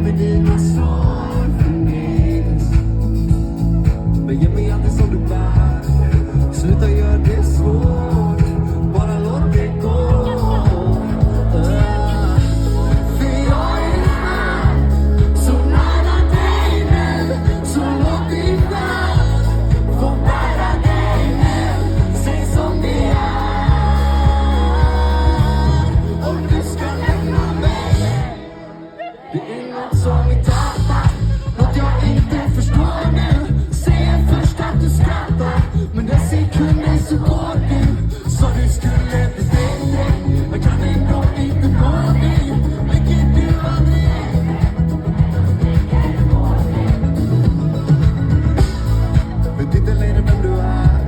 med dina svar förnekas. Men ge mig allt det som du bär. Sluta göra det svårt, bara låt det gå. För jag är här, så nära dig nu. Så låt din värld få bära dig hem. Säg som det är. Om du ska lämna mig, det är något som vi tappar, något jag inte förstår nu. Säg först att du skrattar, men den sekunden så går du. Så du skulle bli bättre, men kan ändå inte gå dig. Vilket du aldrig vet inte längre vem du är.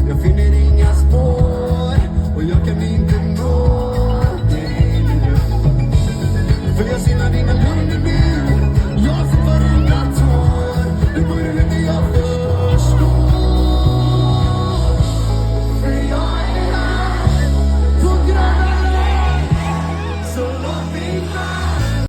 Jag finner inga spår, och jag kan inte nå dig nu. För jag ser dina lugn nu. Jag ser varenda tår. Det började när jag först